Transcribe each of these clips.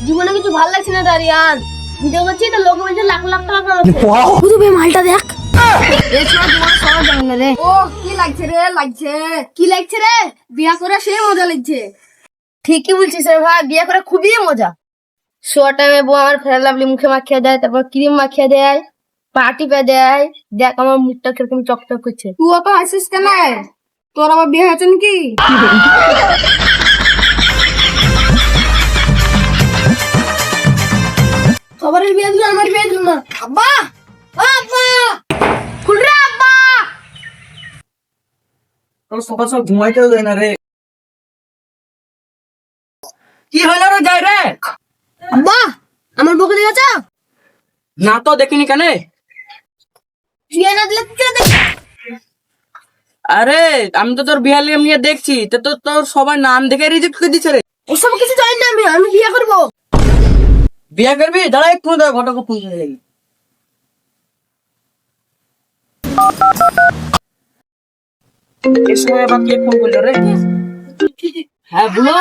জীবনে কিছু ভালো লাগছে না দাঁড়িয়ান। ভিডিও করছি তো লোক বলছে লাখ লাখ টাকা কামাচ্ছে। শুধু বে মালটা দেখ। এই ছোট জীবন সহজ যাবে না রে। ও কি লাগছে রে? লাগছে কি লাগছে রে? বিয়া করে সেই মজা লাগছে। ঠিকই বলছিস রে ভাই, বিয়া করে খুবই মজা। শোয়া টাইমে বউ আমার ফেরা লাভলি মুখে মাখিয়ে দেয়, তারপর ক্রিম মাখিয়ে দেয়, পাটি পে দেয়। দেখ আমার মুখটা কিরকম চকচক করছে। তুই অত হাসিস কেন? তোর আবার বিয়ে হয়েছে নাকি? সবার বিয়ে দিল, আমার বিয়ে দিল না। আব্বা আব্বা খুলরে আব্বা। তোর সকাল সকাল ঘুমাইতেও দেয় না রে। কি হলো রে? যাই রে। আব্বা আমার বউকে দেখেছ? না তো দেখিনি কেন? বিয়ে না দিলে কি দেখ? আরে আমি তো তোর বিহালি নিয়ে দেখছি, তো তোর সবাই নাম দেখে রিজেক্ট করে দিচ্ছে রে। ওসব কিছু জানি না, আমি বিয়ে করবো। বিয়ে করবি? দাঁড়া একটু দাঁড়া, ঘটক ফোন করে দেখি। এই সময় আবার কে ফোন করলো রে? হ্যাঁ বলো।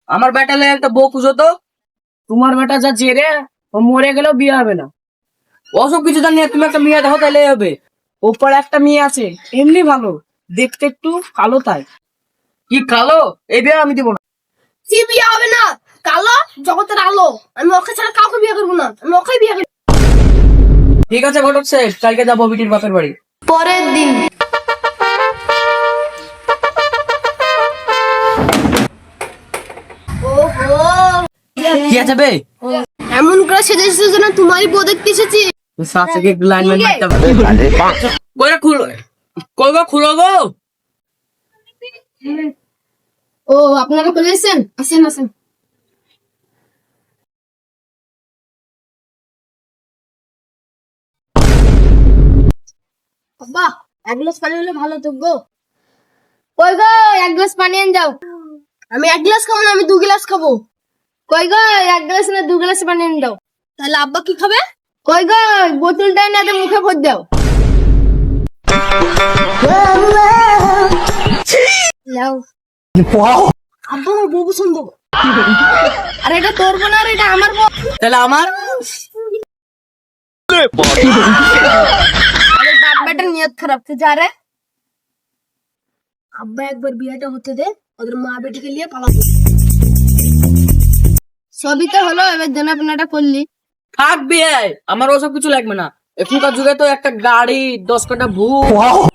আমার বেটা লে একটা বউ খুঁজো তো। তোমার বেটা যা জেরে, ও মরে গেলেও বিয়ে হবে না। ওসব কিছু জানি না, তুমি একটা মেয়ে দেখো তাহলে হবে। ওপর একটা মেয়ে আছে, এমনি ভালো, দেখতে একটু কালো তাই। কি কালো? এই বিয়ে আমি দিব না। সে বিয়ে হবে না, কালো জগতের আলো। আমি ওকে ছাড়া কাউকে বিয়ে করবো না, আমি ওকে বিয়ে করবো। ঠিক আছে ঘটক সাহেব, কালকে যাবো বিটির বাপের বাড়ি। পরের দিন কি আছে বে? এমন করে সেজেছিস যেন তোমারই বউ দেখতে এসেছি। সাথে একটু লাইনম্যান মারতে হবে। কইরা খুলো, কইবা খুলো গো। ও আপনারা চলে এসেছেন, আসেন আসেন। বাবা এক গ্লাস পানি হলে ভালো তো গো। কই গো এক গ্লাস পানি এনে যাও। আমি এক গ্লাস খাবো না, আমি 2 গ্লাস খাবো। কই গো এক গ্লাস না 2 গ্লাস পানি এনে দাও। তাহলে আব্বা কি খাবে? কই গো বোতলটা এনে দে, মুখে ভর দাও। লাও আব্বা আমার বউ পছন্দ। আরে এটা তোর বোন আর এটা আমার বউ। তাহলে আমার আরে বাপ বেটার নিয়ত খারাপ তো যা রে। আব্বা একবার বিয়েটা হতে দে, ওদের মা বেটিকে নিয়ে পালাবো। সবই তো হলো, এবার জানাপনাটা করলি। থাক বিয়ে, আমার ওসব কিছু লাগবে না। এখনকার যুগে তো একটা গাড়ি, 10 কাটা ভূত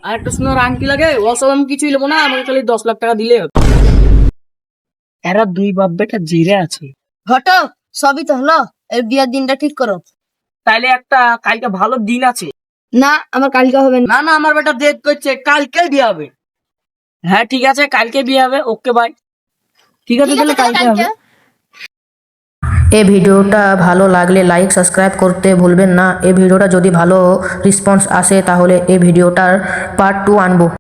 আর একটা সুন্দর আংটি লাগে। ওসব আমি কিছুই নেবো না, আমাকে খালি 10 লাখ টাকা দিলে হবে। এরা দুই বাপ বেটা জিরে আছে। ঘটো সবই তো হলো, এর বিয়ের দিনটা ঠিক করো। তাইলে একটা কালকে ভালো দিন আছে। না আমার কালকে হবে না। না না, আমার বেটা জেদ করছে, কালকে বিয়ে হবে। হ্যাঁ ঠিক আছে, কালকে বিয়ে হবে। Okay bye. ঠিক আছে তাহলে কালকে হবে। এই ভিডিওটা ভালো লাগলে লাইক সাবস্ক্রাইব করতে ভুলবেন না। এই ভিডিওটা যদি ভালো রেসপন্স আসে তাহলে এই ভিডিওটার পার্ট 2 আনবো।